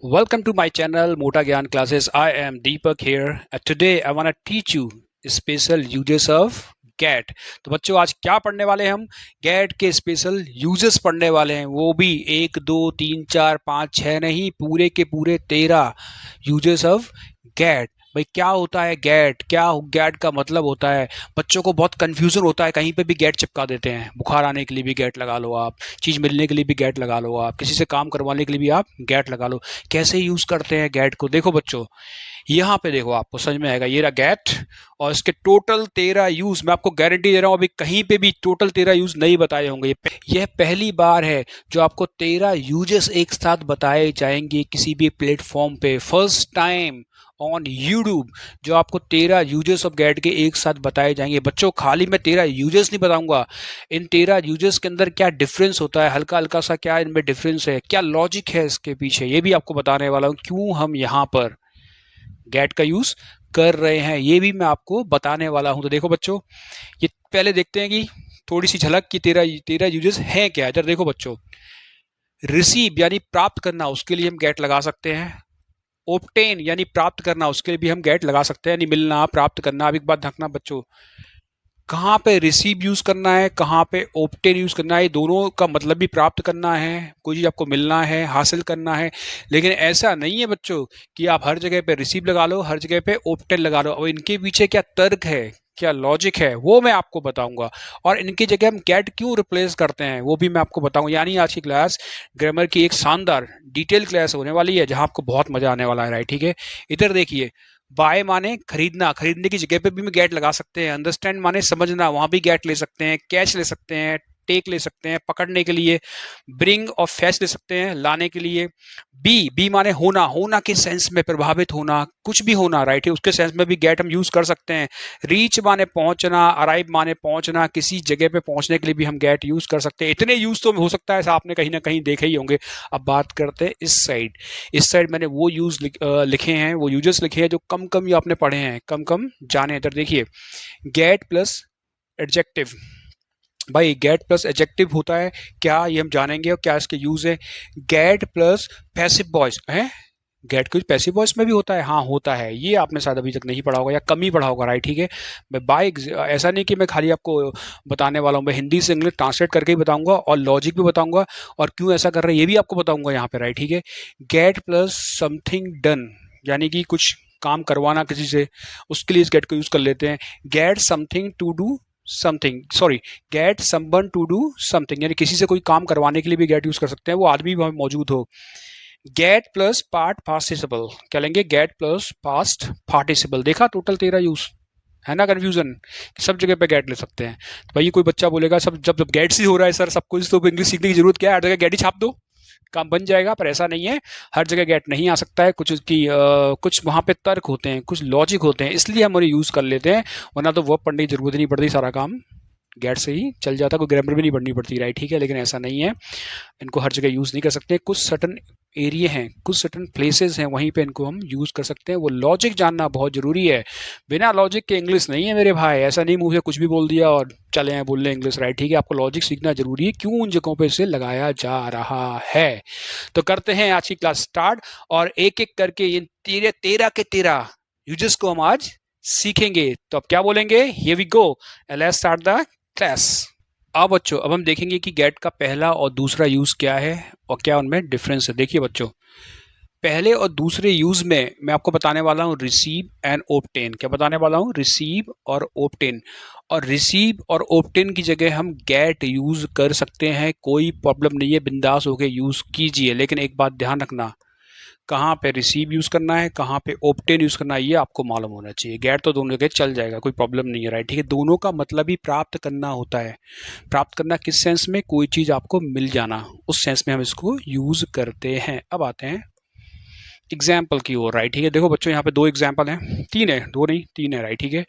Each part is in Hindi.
Welcome to my channel Mota Gyan Classes. I am Deepak here. Today I want to teach you special uses of get. तो बच्चों आज क्या पढ़ने वाले हैं हम get के स्पेशल यूजेस पढ़ने वाले हैं, वो भी 1 2 3 4 5 6 नहीं, पूरे के पूरे 13 यूजेस ऑफ get। भाई क्या होता है गेट, क्या गेट का मतलब होता है। बच्चों को बहुत कंफ्यूजन होता है, कहीं पे भी गेट चिपका देते हैं। बुखार आने के लिए भी गेट लगा लो आप, चीज़ मिलने के लिए भी गेट लगा लो आप, किसी से काम करवाने के लिए भी आप गेट लगा लो। कैसे यूज़ करते हैं गेट को, देखो बच्चों यहाँ पे देखो, आपको समझ में आएगा। ये रहा गेट और इसके टोटल 13 यूज, मैं आपको गारंटी दे रहा हूँ अभी कहीं पे भी टोटल 13 यूज नहीं बताए होंगे। यह पहली बार है जो आपको 13 यूजेस एक साथ बताए जाएंगे किसी भी प्लेटफॉर्म पे, फर्स्ट टाइम ऑन यूट्यूब जो आपको 13 यूजेस ऑफ गेट के एक साथ बताए जाएंगे। बच्चों खाली मैं 13 यूजेस नहीं बताऊंगा, इन 13 यूजेस के अंदर क्या डिफरेंस होता है, हल्का हल्का सा क्या इनमें डिफरेंस है, क्या लॉजिक है इसके पीछे, ये भी आपको बताने वाला हूँ। क्यों हम यहाँ पर गेट का यूज कर रहे हैं ये भी मैं आपको बताने वाला हूं। तो देखो बच्चों, ये पहले देखते हैं कि थोड़ी सी झलक कि 13 यूजेस हैं क्या। इधर देखो बच्चों, रिसीव यानी प्राप्त करना, उसके लिए हम गेट लगा सकते हैं। ओब्टेन यानी प्राप्त करना, उसके लिए भी हम गेट लगा सकते हैं, यानी मिलना प्राप्त करना। अब एक बात ढकना बच्चों, कहाँ पे रिसीव यूज करना है, कहाँ पे ओब्टेन यूज करना है, दोनों का मतलब भी प्राप्त करना है, कोई चीज आपको मिलना है, हासिल करना है। लेकिन ऐसा नहीं है बच्चों कि आप हर जगह पे रिसीव लगा लो, हर जगह पे ओब्टेन लगा लो। अब इनके पीछे क्या तर्क है, क्या लॉजिक है, वो मैं आपको बताऊंगा। और इनकी जगह हम गेट क्यों रिप्लेस करते हैं वो भी मैं आपको बताऊंगा। यानी आज की क्लास ग्रामर की एक शानदार डिटेल क्लास होने वाली है जहां आपको बहुत मजा आने वाला है, राइट। ठीक है, इधर देखिए, बाय माने खरीदना, खरीदने की जगह पे भी गेट लगा सकते हैं। अंडरस्टैंड माने समझना, वहां भी गेट ले सकते हैं। कैच ले सकते हैं, टेक ले सकते हैं पकड़ने के लिए। ब्रिंग और फैच ले सकते हैं लाने के लिए। बी माने होना, होना के सेंस में, प्रभावित होना, कुछ भी होना, राइट है, उसके सेंस में भी गेट हम यूज कर सकते हैं। रीच माने पहुंचना, अराइव माने पहुंचना, किसी जगह पे पहुंचने के लिए भी हम गेट यूज कर सकते हैं। इतने यूज तो हो सकता है आपने कहीं ना कहीं देखे ही होंगे। अब बात करते हैं इस साइड। इस साइड मैंने वो यूज लिखे हैं, वो यूजेस लिखे हैं जो कम कम ही आपने पढ़े हैं, कम कम जाने। इधर देखिए, गेट प्लस एडजेक्टिव। भाई गेट प्लस एडजेक्टिव होता है क्या, ये हम जानेंगे और क्या इसके यूज है। गेट प्लस पैसिव वॉइस है, गेट कुछ पैसिव वॉइस में भी होता है, हाँ होता है, ये आपने शायद अभी तक नहीं पढ़ा होगा या कम ही पढ़ा होगा, राइट। ठीक है, मैं बाय ऐसा नहीं कि मैं खाली आपको बताने वाला हूँ, मैं हिंदी से इंग्लिश ट्रांसलेट करके ही बताऊंगा और लॉजिक भी बताऊंगा और क्यों ऐसा कर रहे हैं ये भी आपको बताऊंगा यहाँ पे, राइट। ठीक है, गेट प्लस समथिंग डन यानी कि कुछ काम करवाना किसी से, उसके लिए इस गेट को यूज कर लेते हैं। Get something to do something, sorry, get someone to do something, यानी किसी से कोई काम करवाने के लिए भी गेट यूज कर सकते हैं, वो आदमी भी मौजूद हो। गेट प्लस पार्ट पार्टिसिपल, क्या लेंगे, गेट प्लस पास्ट पार्टिसिपल। देखा टोटल 13 यूज है ना, कंफ्यूजन, सब जगह पे गेट ले सकते हैं। तो भाई कोई बच्चा बोलेगा सब जब जब गेट से हो रहा है सर सब कुछ, तो इंग्लिश सीखने की जरूरत क्या है, हर जगह गेट ही छाप दो काम बन जाएगा। पर ऐसा नहीं है, हर जगह गेट नहीं आ सकता है, कुछ उसकी कुछ वहाँ पे तर्क होते हैं, कुछ लॉजिक होते हैं, इसलिए हम उन्हें यूज कर लेते हैं। वरना तो वर्ब पढ़ने की जरूरत ही नहीं पड़ती, सारा काम गेट से ही चल जाता, कोई ग्रामर भी नहीं पढ़नी पड़ती, राइट। ठीक है, लेकिन ऐसा नहीं है, इनको हर जगह यूज नहीं कर सकते। कुछ सर्टन एरिया हैं, कुछ सर्टन प्लेसेस हैं, वहीं पे इनको हम यूज कर सकते हैं। वो लॉजिक जानना बहुत जरूरी है, बिना लॉजिक के इंग्लिश नहीं है मेरे भाई। ऐसा नहीं मुंह से कुछ भी बोल दिया और चले हैं बोल रहे इंग्लिश, राइट। ठीक है, आपको लॉजिक सीखना जरूरी है, क्यों उन जगहों पे इसे लगाया जा रहा है। तो करते हैं आज की क्लास स्टार्ट और एक एक करके इन 13 के 13 यूजेस को हम आज सीखेंगे। तो अब क्या बोलेंगे, here we go, let's start the class. अब बच्चों, अब हम देखेंगे कि गेट का पहला और दूसरा यूज क्या है और क्या उनमें डिफरेंस है। देखिए बच्चों, पहले और दूसरे यूज में मैं आपको बताने वाला हूँ रिसीव एंड ओब्टेन। क्या बताने वाला हूँ, रिसीव और ओब्टेन। और रिसीव और ओब्टेन की जगह हम गेट यूज कर सकते हैं, कोई प्रॉब्लम नहीं है, बिंदास होकर यूज कीजिए। लेकिन एक बात ध्यान रखना, कहाँ पे रिसीव यूज करना है, कहाँ पे ओब्टेन यूज करना है, ये आपको मालूम होना चाहिए। गेट तो दोनों जगह चल जाएगा, कोई प्रॉब्लम नहीं है, राइट। ठीक है, दोनों का मतलब ही प्राप्त करना होता है। प्राप्त करना किस सेंस में, कोई चीज आपको मिल जाना, उस सेंस में हम इसको यूज करते हैं। अब आते हैं एग्जाम्पल की ओर, राइट। ठीक है, देखो बच्चों यहाँ पे 2 एग्जाम्पल हैं, 3 है, 2 नहीं 3 है, राइट। ठीक है,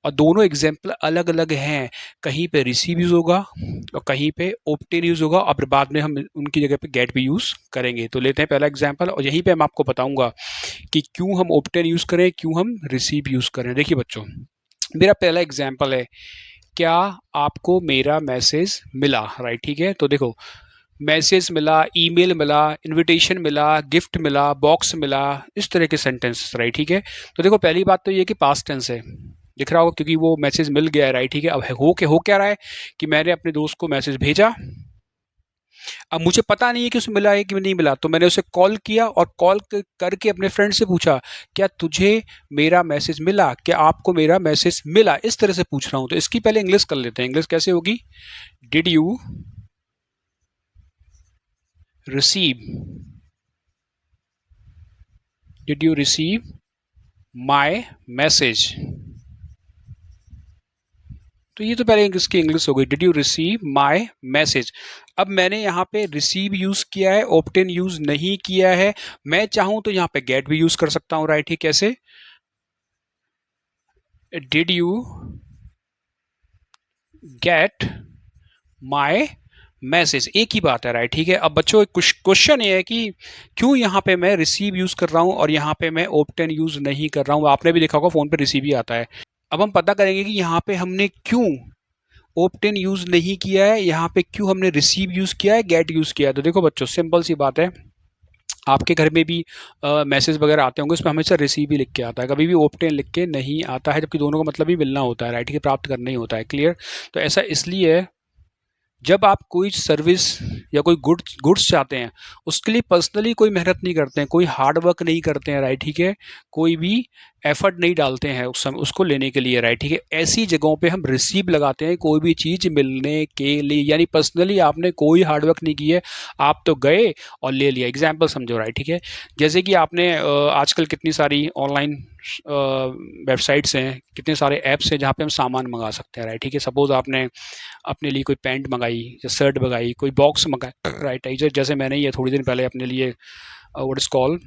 और दोनों एग्जाम्पल अलग अलग हैं, कहीं पे रिसीव यूज होगा और कहीं पे ओब्टेन यूज होगा, और फिर बाद में हम उनकी जगह पे गेट भी यूज करेंगे। तो लेते हैं पहला एग्जाम्पल और यहीं पे मैं आपको बताऊंगा कि क्यों हम ओब्टेन यूज करें, क्यों हम रिसीव यूज करें। देखिए बच्चों, मेरा पहला एग्जाम्पल है, क्या आपको मेरा मैसेज मिला, राइट। ठीक है, तो देखो मैसेज मिला, ईमेल मिला, इनविटेशन मिला, गिफ्ट मिला, बॉक्स मिला, इस तरह के सेंटेंसेस, राइट, ठीक है। तो देखो पहली बात तो ये कि पास्ट टेंस है, दिख रहा होगा क्योंकि वो मैसेज मिल गया है, राइट, ठीक है। अब हो क्या रहा है कि मैंने अपने दोस्त को मैसेज भेजा, अब मुझे पता नहीं है कि उसे मिला है कि नहीं मिला, तो मैंने उसे कॉल किया और कॉल करके अपने फ्रेंड से पूछा, क्या तुझे मेरा मैसेज मिला, क्या आपको मेरा मैसेज मिला, इस तरह से पूछ रहा हूं। तो इसकी पहले इंग्लिश कर लेते हैं। इंग्लिश कैसे होगी? Did you receive, did you receive my message. तो ये तो पहले इसकी इंग्लिश हो गई, did you receive my message. अब मैंने यहाँ पे रिसीव यूज किया है, ऑब्टेन यूज नहीं किया है। मैं चाहूं तो यहाँ पे गेट भी यूज कर सकता हूँ, राइट, ठीक। कैसे? Did you get my message, एक ही बात है, राइट, ठीक है। अब बच्चों क्वेश्चन ये है कि क्यों यहाँ पे मैं रिसीव यूज कर रहा हूँ और यहाँ पे मैं ऑब्टेन यूज नहीं कर रहा हूँ। आपने भी देखा होगा फोन पे रिसीव ही आता है। अब हम पता करेंगे कि यहाँ पे हमने क्यों ऑब्टेन यूज नहीं किया है, यहाँ पे क्यों हमने रिसीव यूज किया है, गेट यूज किया है। तो देखो बच्चों, सिंपल सी बात है, आपके घर में भी मैसेज वगैरह आते होंगे, उसमें हमेशा रिसीव ही लिख के आता है, कभी भी ऑब्टेन लिख के नहीं आता है, जबकि दोनों का मतलब ही मिलना होता है, राइट, ठीक है, प्राप्त करना ही होता है। क्लियर? तो ऐसा इसलिए है, जब आप कोई सर्विस या कोई गुड्स चाहते हैं, उसके लिए पर्सनली कोई मेहनत नहीं करते हैं, कोई हार्ड वर्क नहीं करते हैं, राइट, ठीक है, कोई भी एफर्ट नहीं डालते हैं उस समय उसको लेने के लिए, राइट, ठीक है। ऐसी जगहों पे हम रिसीव लगाते हैं कोई भी चीज़ मिलने के लिए, यानी पर्सनली आपने कोई हार्ड वर्क नहीं की है, आप तो गए और ले लिया। एग्जाम्पल समझो, राइट, ठीक है। जैसे कि आपने आजकल कितनी सारी ऑनलाइन वेबसाइट्स हैं, कितने सारे ऐप्स हैं जहाँ पे हम सामान मंगा सकते हैं, राइट, ठीक है। सपोज आपने अपने लिए कोई पैंट मंगाई या शर्ट मंगाई, कोई बॉक्स मंगाया, राइट, जैसे मैंने ये थोड़ी दिन पहले अपने लिए व्हाट इज कॉल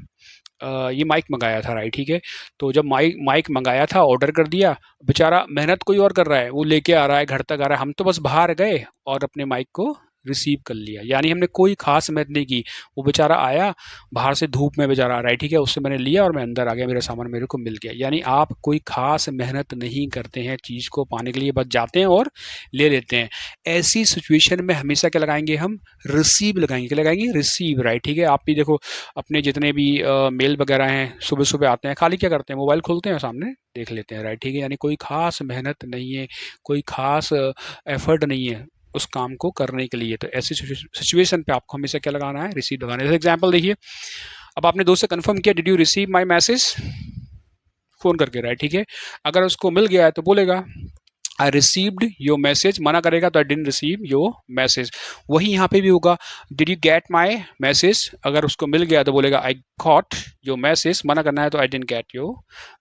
ये माइक मंगाया था, राइट, ठीक है। तो जब माइक मंगाया था, ऑर्डर कर दिया, बेचारा मेहनत कोई और कर रहा है, वो लेके आ रहा है, घर तक आ रहा है, हम तो बस बाहर गए और अपने माइक को रिसीव कर लिया, यानी हमने कोई खास मेहनत नहीं की। वो बेचारा आया बाहर से, धूप में बेचारा आ रहा है, ठीक है, उससे मैंने लिया और मैं अंदर आ गया, मेरा सामान मेरे को मिल गया। यानी आप कोई खास मेहनत नहीं करते हैं चीज़ को पाने के लिए, बस जाते हैं और ले लेते हैं। ऐसी सिचुएशन में हमेशा क्या लगाएंगे हम? रिसीव लगाएंगे। क्या लगाएंगे? रिसीव, राइट, ठीक है। आप भी देखो, अपने जितने भी मेल वगैरह हैं, सुबह सुबह आते हैं, खाली क्या करते हैं? मोबाइल खोलते हैं, सामने देख लेते हैं, राइट, ठीक है। यानी कोई खास मेहनत नहीं है, कोई खास एफर्ट नहीं है उस काम को करने के लिए। तो ऐसी सिचुएशन पे आपको हमेशा क्या लगाना है? रिसीव लगाना है। जैसे एग्जांपल देखिए, अब आपने दोस्त से कंफर्म किया, did you receive my message, phone करके, राइट, ठीक है। अगर उसको मिल गया है तो बोलेगा आई रिसीव्ड योर मैसेज, मना करेगा तो I didn't receive your message. वही यहाँ पे भी होगा, did you get my message, अगर उसको मिल गया तो बोलेगा आई गॉट योर मैसेज, मना करना है तो I didn't get your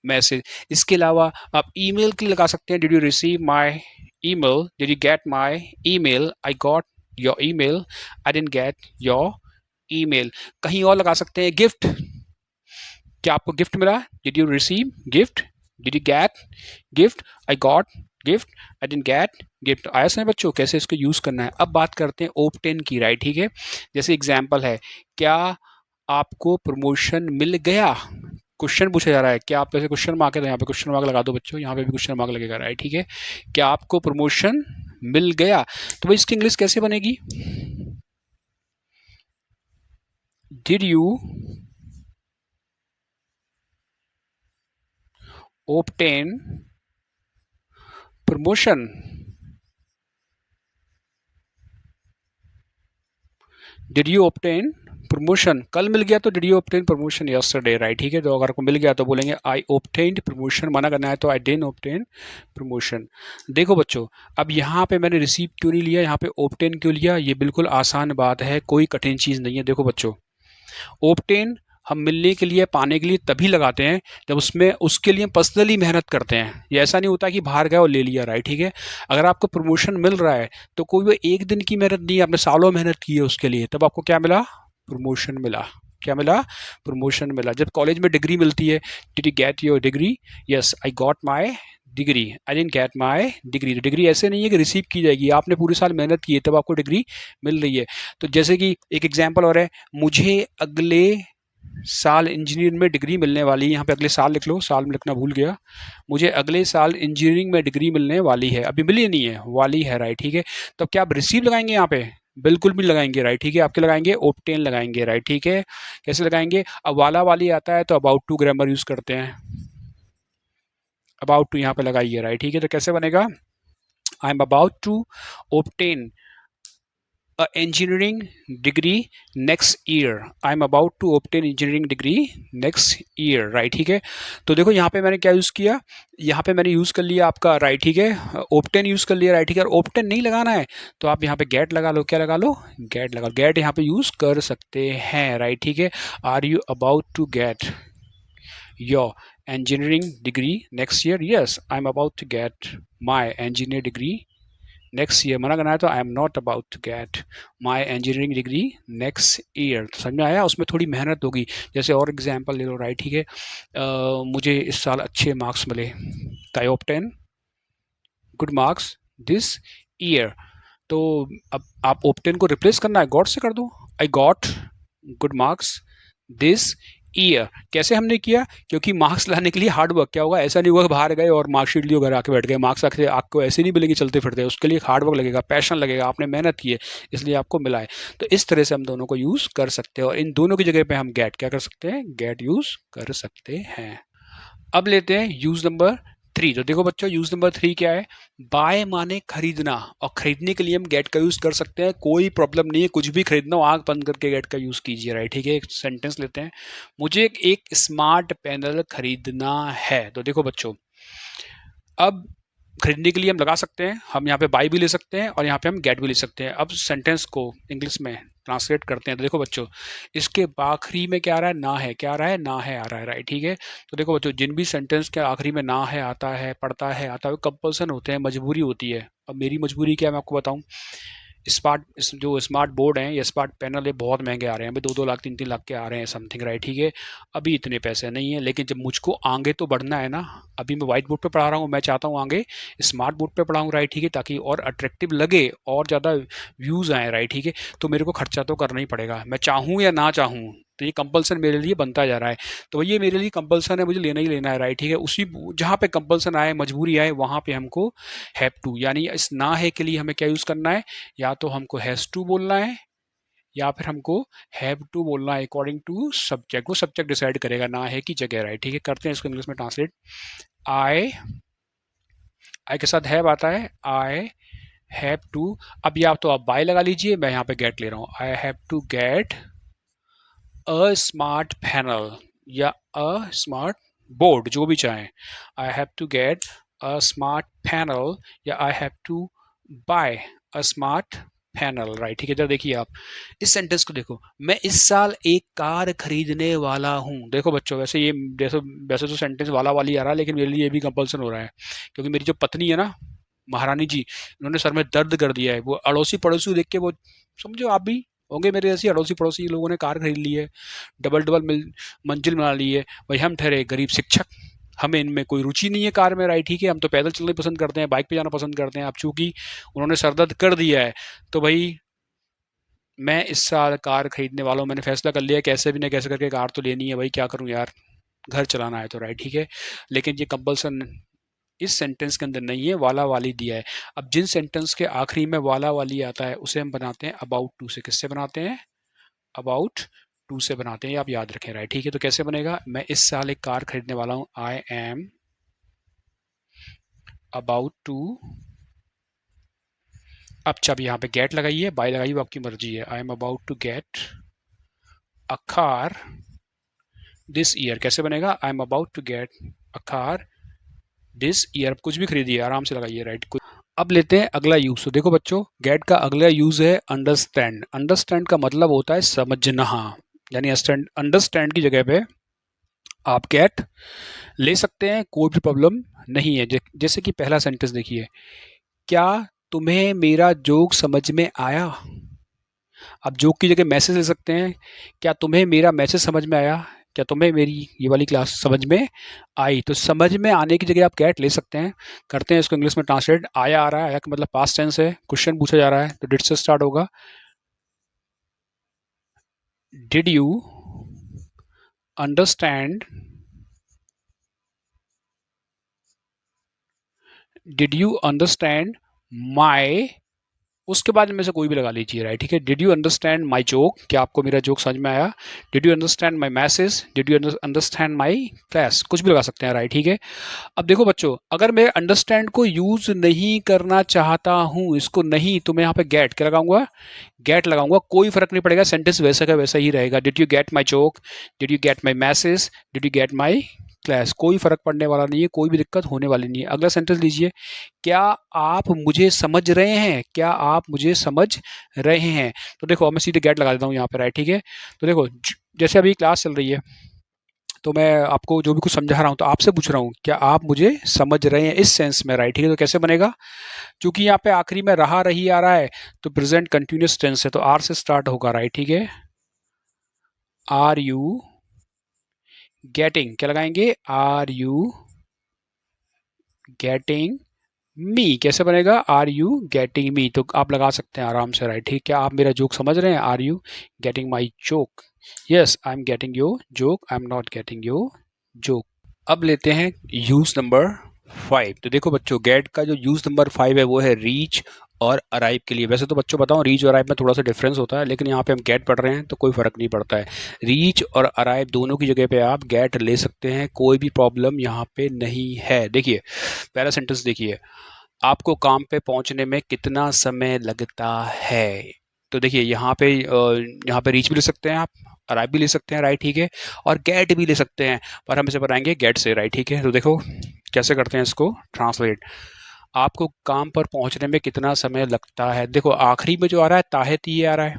message. इसके अलावा आप ईमेल के लिए लगा सकते हैं, did you receive my email, did you get my email, I got your email, I didn't get your email। कहीं और लगा सकते हैं, गिफ्ट, क्या आपको गिफ्ट मिला? Did you receive gift, did you get gift, I got gift, I didn't get gift. आया समझ बच्चों कैसे इसको यूज करना है। अब बात करते हैं ऑब्टेन की, राइट, ठीक है। जैसे एग्जाम्पल है, क्या आपको प्रमोशन मिल गया? क्वेश्चन पूछा जा रहा है, क्या आप ऐसे क्वेश्चन मार्क है, तो यहाँ पे क्वेश्चन मार्क लगा दो बच्चों, यहाँ पे भी क्वेश्चन मार्क लगेगा, राइट, ठीक है। क्या आपको प्रमोशन मिल गया? तो भाई इसकी इंग्लिश कैसे बनेगी? Did you obtain promotion, did you obtain promotion, कल मिल गया तो did you obtain promotion yesterday, right, ठीक है। तो अगर आपको मिल गया तो बोलेंगे आई ऑब्टेन्ड प्रमोशन, मना करना है तो आई डिडंट ऑब्टेन प्रमोशन। देखो बच्चों, अब यहाँ पे मैंने रिसीव क्यों नहीं लिया, यहाँ पे ऑब्टेन क्यों लिया? ये बिल्कुल आसान बात है, कोई कठिन चीज़ नहीं है। देखो बच्चों, ऑब्टेन हम मिलने के लिए, पाने के लिए तभी लगाते हैं जब उसमें उसके लिए पर्सनली मेहनत करते हैं। ये ऐसा नहीं होता कि बाहर गए और ले लिया, राइट, ठीक है। अगर आपको प्रमोशन मिल रहा है तो कोई वो एक दिन की मेहनत नहीं है, आपने सालों मेहनत की है उसके लिए, तब आपको क्या मिला? प्रमोशन मिला। क्या मिला? प्रमोशन मिला। जब कॉलेज में डिग्री मिलती है, did you get your degree? Yes, I got my degree, I didn't get my degree. Degree ऐसे नहीं है कि रिसीव की जाएगी, आपने पूरे साल मेहनत की है तब आपको डिग्री मिल रही है। तो जैसे कि एक एग्जाम्पल और है, मुझे अगले साल इंजीनियरिंग में डिग्री मिलने वाली है, यहाँ पे अगले साल लिख लो, साल में लिखना भूल गया, मुझे अगले साल इंजीनियरिंग में डिग्री मिलने वाली है, अभी मिली नहीं है, वाली है, राइट, ठीक है। तो क्या आप रिसीव लगाएंगे यहाँ पे? बिल्कुल भी लगाएंगे, राइट, ठीक है, आपके लगाएंगे ओप्टेन लगाएंगे, राइट, ठीक है। कैसे लगाएंगे? अब वाला वाली आता है तो अबाउट टू ग्रामर यूज करते हैं, अबाउट टू यहाँ पे लगाइए, राइट, ठीक है। तो कैसे बनेगा? I am about to obtain a engineering degree next year. I am about to obtain engineering degree next year, right, ठीक है। तो देखो यहाँ पे मैंने क्या यूज़ किया, यहाँ पे मैंने यूज़ कर लिया आपका, राइट, ठीक है, ओप्टेन यूज़ कर लिया, राइट, ठीक है। और ओप्टेन नहीं लगाना है तो आप यहाँ पे गेट लगा लो, क्या लगा लो, गेट लगा, गेट यहाँ पे यूज़ कर सकते हैं, राइट, ठीक है। Are you about to get your engineering degree next year? Yes, I'm about to get my engineering degree next year. मना करना है तो I am not about to get my engineering degree next year. तो समझ में आया? उसमें थोड़ी मेहनत होगी। जैसे और एग्जाम्पल ले लो, राइट, ठीक है, मुझे इस साल अच्छे मार्क्स मिले, I obtain good marks this year. तो अब आप ऑब्टेन को रिप्लेस करना है, गॉट से कर दो, I got good marks this year. कैसे हमने किया? क्योंकि मार्क्स लाने के लिए हार्ड वर्क, क्या होगा, ऐसा नहीं होगा कि बाहर गए और मार्कशीट लियो घर आके बैठ गए, मार्क्स आके आपको ऐसे नहीं मिलेंगे चलते फिरते, उसके लिए हार्ड वर्क लगेगा, पैशन लगेगा, आपने मेहनत की है इसलिए आपको मिला है। तो इस तरह से हम दोनों को यूज़ कर सकते हैं और इन दोनों की जगह पे हम गेट क्या कर सकते हैं, गेट यूज़ कर सकते हैं। अब लेते हैं यूज नंबर 3। तो देखो बच्चों, यूज नंबर 3 क्या है? बाय माने खरीदना, और खरीदने के लिए हम गेट का यूज कर सकते हैं, कोई प्रॉब्लम नहीं है, कुछ भी खरीदना हो आंख बंद करके गेट का यूज कीजिए, राइट, ठीक है। एक सेंटेंस लेते हैं, मुझे एक स्मार्ट पैनल खरीदना है। तो देखो बच्चों, अब खरीदने के लिए हम लगा सकते हैं, हम यहाँ पे बाई भी ले सकते हैं और यहाँ पे हम गेट भी ले सकते हैं। अब सेंटेंस को इंग्लिश में ट्रांसलेट करते हैं। तो देखो बच्चों, इसके आखिरी में क्या आ रहा है, ना है, क्या आ रहा है, ना है आ रहा है, राइट, ठीक है। तो देखो बच्चों, जिन भी सेंटेंस के आखिरी में ना है आता है, पड़ता है, आता है, वो कंपल्सन होते हैं, मजबूरी होती है। अब मेरी मजबूरी क्या है, मैं आपको बताऊं। जो स्मार्ट बोर्ड हैं या स्मार्ट पैनल है, बहुत महंगे आ रहे हैं, अभी 2-2 लाख 3-3 लाख के आ रहे हैं समथिंग, राइट, ठीक है। अभी इतने पैसे नहीं है, लेकिन जब मुझको आगे तो बढ़ना है ना, अभी मैं व्हाइट बोर्ड पे पढ़ा रहा हूँ, मैं चाहता हूँ आगे स्मार्ट बोर्ड पे पढ़ाऊँ, राइट, ठीक है, ताकि और अट्रैक्टिव लगे और ज़्यादा व्यूज़ आए, राइट, ठीक है। तो मेरे को खर्चा तो करना ही पड़ेगा, मैं चाहूँ या ना चाहूँ, तो ये कंपल्सन मेरे लिए बनता जा रहा है। तो ये मेरे लिए कंपल्सन है, मुझे लेना ही लेना है, राइट, ठीक है। उसी जहाँ पे कंपल्सन आए, मजबूरी आए, वहाँ पे हमको हैव टू, यानी इस ना है के लिए हमें क्या यूज़ करना है, या तो हमको हैज़ टू बोलना है या फिर हमको हैव टू बोलना है, अकॉर्डिंग टू सब्जेक्ट। वो सब्जेक्ट डिसाइड करेगा ना है की जगह, राइट, ठीक है। करते हैं इसको इंग्लिश में ट्रांसलेट। आई आई के साथ हैव आता है, आई हैव टू। अब या तो आप बाय लगा लीजिए, मैं यहाँ पे गेट ले रहा हूँ, I have to get a smart panel या अ स्मार्ट बोर्ड, जो भी चाहें। I have to get a smart panel या I have to buy a smart panel, right, ठीक है। इधर देखिए आप इस सेंटेंस को देखो, मैं इस साल एक कार खरीदने वाला हूँ। देखो बच्चों, वैसे ये जैसे वैसे तो सेंटेंस वाला वाली आ रहा है, लेकिन मेरे लिए ये भी कंपल्सन हो रहा है, क्योंकि मेरी जो पत्नी है ना, महारानी जी, उन्होंने सर में दर्द कर दिया है। वो अड़ोसी पड़ोसी देख के, वो समझो आप भी होंगे मेरे जैसे, अड़ोसी पड़ोसी लोगों ने कार खरीद ली है, डबल डबल मंजिल बना ली है, वही हम ठहरे गरीब शिक्षक, हमें इनमें कोई रुचि नहीं है कार में, राइट, ठीक है। हम तो पैदल चलना पसंद करते हैं, बाइक पे जाना पसंद करते हैं। अब चूंकि उन्होंने सर दर्द कर दिया है, तो भाई मैं इस साल कार खरीदने वाला हूँ, मैंने फैसला कर लिया कैसे भी ना कैसे करके कार तो लेनी है भाई, क्या करूँ यार, घर चलाना है तो, राइट, ठीक है। लेकिन ये कंपल्सन इस सेंटेंस के अंदर नहीं है, वाला वाली दिया है। अब जिन सेंटेंस के आखिरी में वाला वाली आता है, उसे हम बनाते हैं अबाउट टू से। किससे बनाते हैं? अबाउट टू से बनाते हैं, आप याद रखें, राइट, ठीक है। तो कैसे बनेगा? मैं इस साल एक कार खरीदने वाला हूँ, आई एम अबाउट टू। अब जब यहाँ पे गेट लगाइए, बाय लगाइए, वो आपकी मर्जी है। I am about to get a car this year. कैसे बनेगा? I am about to get a car this year. कुछ भी खरीदिए, आराम से लगाइए, राइट। अब लेते हैं अगला यूज। तो देखो बच्चों, गेट का अगला यूज है अंडरस्टैंड। अंडरस्टैंड का मतलब होता है समझना, यानी अंडरस्टैंड की जगह पे आप गेट ले सकते हैं, कोई भी प्रॉब्लम नहीं है। जैसे कि पहला सेंटेंस देखिए, क्या तुम्हें मेरा जोक समझ में आया? आप जोक की जगह मैसेज ले सकते हैं, क्या तुम्हें मेरा मैसेज समझ में आया, क्या तुम्हें मेरी ये वाली क्लास समझ में आई? तो समझ में आने की जगह आप गेट ले सकते हैं। करते हैं इसको इंग्लिश में ट्रांसलेट। आया आ रहा है, आया का मतलब पास्ट टेंस है, क्वेश्चन पूछा जा रहा है, तो डिड से स्टार्ट होगा। Did you understand, did you understand my उसके बाद में से कोई भी लगा लीजिए, राइट, ठीक है। Did you understand my joke, क्या आपको मेरा जोक समझ में आया? Did you understand my message, did you understand my class, कुछ भी लगा सकते हैं, राइट, ठीक है। अब देखो बच्चों, अगर मैं अंडरस्टैंड को यूज नहीं करना चाहता हूं, इसको नहीं, तो मैं यहाँ पे गेट क्या लगाऊंगा? गेट लगाऊंगा, कोई फर्क नहीं पड़ेगा, सेंटेंस वैसा का वैसा ही रहेगा। Did you get my joke, did you get my message, did you get my class, कोई फर्क पड़ने वाला नहीं है, कोई भी दिक्कत होने वाली नहीं है। अगला सेंटेंस लीजिए, क्या आप मुझे समझ रहे हैं, क्या आप मुझे समझ रहे हैं। तो देखो अब मैं सीधे गेट लगा देता हूँ यहाँ पे, राइट, ठीक है। तो देखो जैसे अभी क्लास चल रही है, तो मैं आपको जो भी कुछ समझा रहा हूँ तो आपसे पूछ रहा हूँ क्या आप मुझे समझ रहे हैं, इस सेंस में, राइट, ठीक है। तो कैसे बनेगा? क्योंकि यहाँ पे आखिरी में रहा रही आ रहा है, तो प्रेजेंट कंटिन्यूस टेंस है, तो आर से स्टार्ट होगा, राइट, ठीक है। आर यू गेटिंग, क्या लगाएंगे? आर यू गेटिंग मी, कैसे बनेगा? आर यू गेटिंग मी, तो आप लगा सकते हैं आराम से, राइट, ठीक। क्या आप मेरा जोक समझ रहे हैं? Are you getting my joke? Yes, I am getting your joke, I am not getting your joke. अब लेते हैं यूज नंबर 5। तो देखो बच्चों, गेट का जो यूज नंबर 5 है वो है रीच और अराइव के लिए। वैसे तो बच्चों बताऊं, रीच और अराइव में थोड़ा सा डिफरेंस होता है, लेकिन यहाँ पे हम गेट पढ़ रहे हैं तो कोई फर्क नहीं पड़ता है। रीच और अराइव दोनों की जगह पे आप गेट ले सकते हैं, कोई भी प्रॉब्लम यहाँ पे नहीं है। देखिए पहला सेंटेंस देखिए, आपको काम पे पहुंचने में कितना समय लगता है। तो देखिए यहाँ पे रीच भी ले सकते हैं आप, अराइव भी ले सकते हैं, राइट, ठीक है, और गेट भी ले सकते हैं, पर हम इसे बनाएंगे गेट से, राइट, ठीक है। तो देखो कैसे करते हैं इसको ट्रांसलेट। आपको काम पर पहुंचने में कितना समय लगता है, देखो आखिरी में जो आ रहा है ताहे तीहे आ रहा है।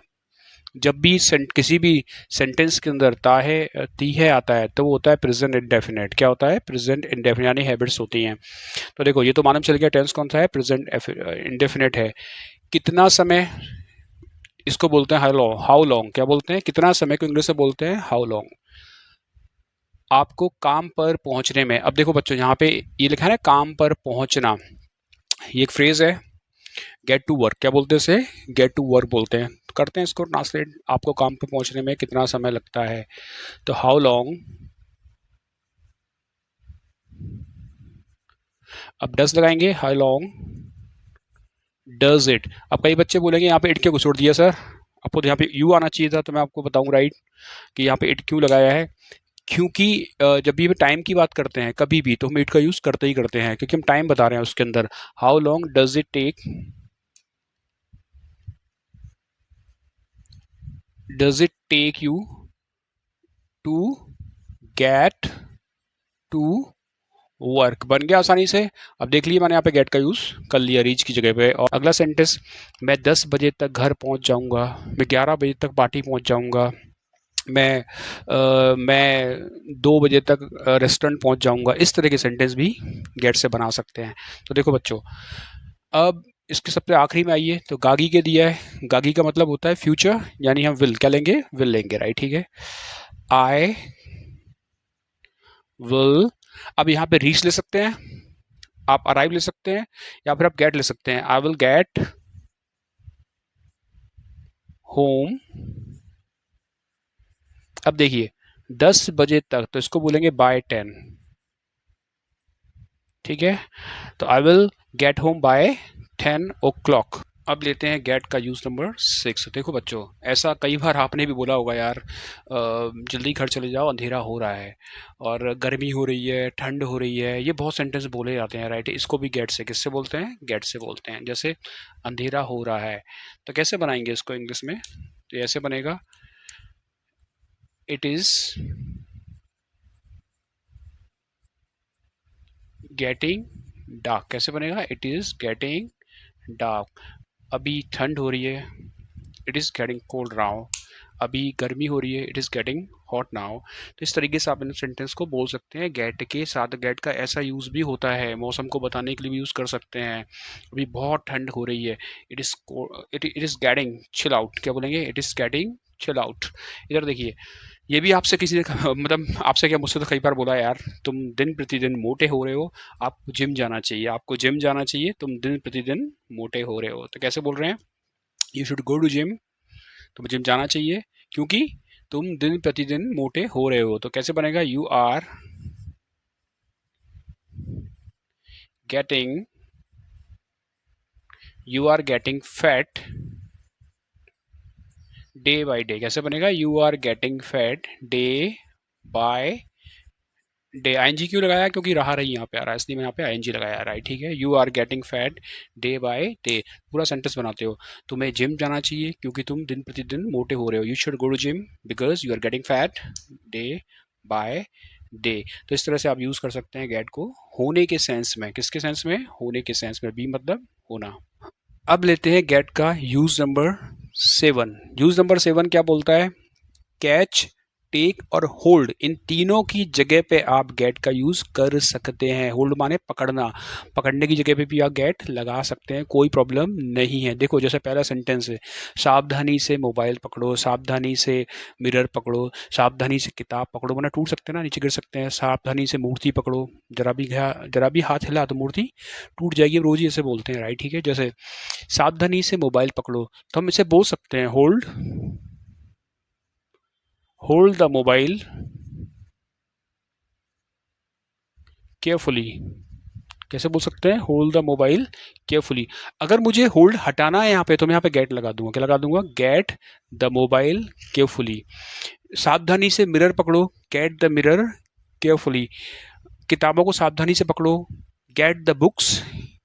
जब भी किसी भी सेंटेंस के अंदर ताहे तीहे आता है तो वो होता है प्रेजेंट इंडेफिनेट। क्या होता है? प्रेजेंट इंडेफिनेट, यानी हैबिट्स होती हैं। तो देखो ये तो मालूम चल गया टेंस कौन सा है, प्रेजेंट इंडेफिनेट है। कितना समय, इसको बोलते हैं हाउ लॉन्ग, क्या बोलते हैं? कितना समय को इंग्लिश में बोलते हैं हाउ लॉन्ग। आपको काम पर पहुंचने में, अब देखो बच्चों यहाँ पे ये लिखा है ना काम पर पहुंचना, ये एक फ्रेज है, गेट टू वर्क, क्या बोलते हैं इसे? गेट टू वर्क बोलते हैं। तो करते हैं इसको ट्रांसलेट, आपको काम पर पहुंचने में कितना समय लगता है। तो हाउ लॉन्ग, अब डज लगाएंगे, हाउ लॉन्ग डज इट। अब कई बच्चे बोलेंगे यहाँ पे इट क्यों घुसोड़ दिया सर, आपको तो यहाँ पे यू आना चाहिए था। तो मैं आपको बताऊं राइट कि यहाँ पे इट क्यों लगाया है। क्योंकि जब भी हम टाइम की बात करते हैं कभी भी, तो हम इट का यूज करते ही करते हैं, क्योंकि हम टाइम बता रहे हैं उसके अंदर। How long does it take, does it take you to get to work, बन गया आसानी से। अब देख लीजिए मैंने यहाँ पे गेट का यूज कर लिया रीच की जगह पे। और अगला सेंटेंस, मैं 10 बजे तक घर पहुंच जाऊंगा, मैं 11 बजे तक पार्टी पहुंच जाऊंगा, मैं 2 बजे तक रेस्टोरेंट पहुंच जाऊंगा। इस तरह के सेंटेंस भी गेट से बना सकते हैं। तो देखो बच्चों, अब इसके सबसे आखिरी में आइए, तो गागी के दिया है, गागी का मतलब होता है फ्यूचर, यानी हम विल क्या लेंगे? विल लेंगे, राइट, ठीक है। आई विल, अब यहाँ पे रीच ले सकते हैं, आप अराइव ले सकते हैं, या फिर आप गेट ले सकते हैं। आई विल गेट होम, अब देखिए 10 बजे तक, तो इसको बोलेंगे बाय 10, ठीक है। तो I will get home by 10 o'clock। अब लेते हैं गेट का यूज नंबर 6। देखो बच्चों, ऐसा कई बार आपने भी बोला होगा यार, जल्दी घर चले जाओ अंधेरा हो रहा है, और गर्मी हो रही है, ठंड हो रही है, ये बहुत सेंटेंस बोले जाते हैं, राइट। इसको भी गेट से, किससे बोलते हैं? गेट से बोलते हैं। जैसे अंधेरा हो रहा है, तो कैसे बनाएंगे इसको इंग्लिश में? तो ऐसे बनेगा, इट इज गेटिंग डार्क, कैसे बनेगा? It is getting dark. अभी ठंड हो रही है, it is getting cold now. अभी गर्मी हो रही है, it is getting hot now. तो इस तरीके से आप इन सेंटेंस को बोल सकते हैं गेट के साथ। गेट का ऐसा यूज़ भी होता है, मौसम को बताने के लिए भी यूज़ कर सकते हैं। अभी बहुत ठंड हो रही है, it is it is getting chill out, क्या बोलेंगे? It is getting chill out. इधर देखिए, ये भी आपसे किसी ने मतलब आपसे क्या, मुझसे तो कई बार बोला यार, तुम दिन प्रतिदिन मोटे हो रहे हो, आपको जिम जाना चाहिए, आपको जिम जाना चाहिए, तुम दिन प्रतिदिन मोटे हो रहे हो। तो कैसे बोल रहे हैं? You should go to gym, तुम्हें जिम जाना चाहिए, क्योंकि तुम दिन प्रतिदिन मोटे हो रहे हो। तो कैसे बनेगा? You are getting you are getting fat day by day. कैसे बनेगा? You are getting fat day by day. ING क्यों लगाया? क्योंकि रहा रही यहाँ पे आ रहा है, इसलिए मैं यहाँ पे आईएनजी लगाया, राइट? ठीक है, you are getting fat day by day. पूरा सेंटेंस बनाते हो। तुम्हें जिम जाना चाहिए क्योंकि तुम दिन प्रतिदिन मोटे हो रहे हो। You should go to gym because you are getting fat day by day. तो इस तरह से आप यूज कर सकते हैं गेट को होने के सेंस में। किसके सेंस में? होने के सेंस में। बी मतलब होना। अब लेते हैं गेट का यूज नंबर 7। यूज नंबर 7 क्या बोलता है? कैच, टेक और होल्ड, इन तीनों की जगह पे आप गेट का यूज कर सकते हैं। होल्ड माने पकड़ना, पकड़ने की जगह पे भी आप गेट लगा सकते हैं, कोई प्रॉब्लम नहीं है। देखो जैसे पहला सेंटेंस है, सावधानी से मोबाइल पकड़ो, सावधानी से मिरर पकड़ो, सावधानी से किताब पकड़ो, वरना टूट सकते हैं ना, नीचे गिर सकते हैं। सावधानी से मूर्ति पकड़ो, जरा भी हाथ हिला तो मूर्ति टूट जाएगी। रोज ही ऐसे बोलते हैं, राइट? ठीक है, जैसे सावधानी से मोबाइल पकड़ो, तो हम इसे बोल सकते हैं होल्ड द मोबाइल केयरफुली। कैसे बोल सकते हैं? Hold the mobile carefully. अगर मुझे होल्ड हटाना है यहाँ पे, तो मैं यहाँ पे गेट लगा दूंगा। क्या लगा दूंगा? Get the mobile carefully. सावधानी से मिरर पकड़ो, गेट द मिरर केयरफुली। किताबों को सावधानी से पकड़ो, गेट द बुक्स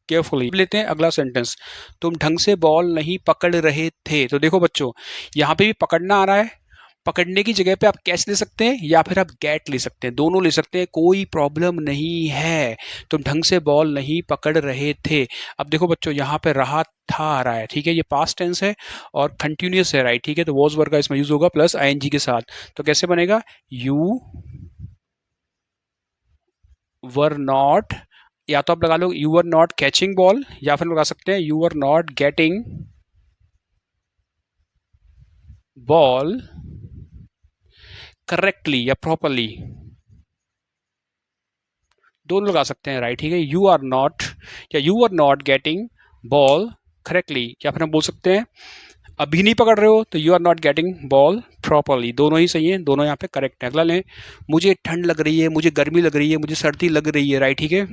केयरफुली। लेते हैं अगला सेंटेंस, तुम ढंग से बॉल नहीं पकड़ रहे थे। तो देखो बच्चों, यहाँ पे भी पकड़ना आ रहा है। पकड़ने की जगह पे आप कैच ले सकते हैं या फिर आप गेट ले सकते हैं, दोनों ले सकते हैं, कोई प्रॉब्लम नहीं है। तुम ढंग से बॉल नहीं पकड़ रहे थे। अब देखो बच्चों, यहाँ पे रहा था आ रहा है, ठीक है, ये पास्ट टेंस है और कंटिन्यूअस है, राइट? ठीक है, तो वॉज वर्ग का इसमें यूज होगा प्लस आईएनजी के साथ। तो कैसे बनेगा? यू वर नॉट, या तो आप लगा लो you were not catching ball, या फिर लगा सकते हैं you were not getting ball correctly या प्रॉपरली, दोनों लगा सकते हैं, राइट? ठीक है, यू आर नॉट या you are not getting ball correctly, या फिर हम बोल सकते हैं अभी नहीं पकड़ रहे हो तो you are not getting ball properly. दोनों ही सही है, दोनों यहाँ पे करेक्ट है। अगला लें, मुझे ठंड लग रही है, मुझे गर्मी लग रही है, मुझे सर्दी लग रही है, राइट? ठीक है,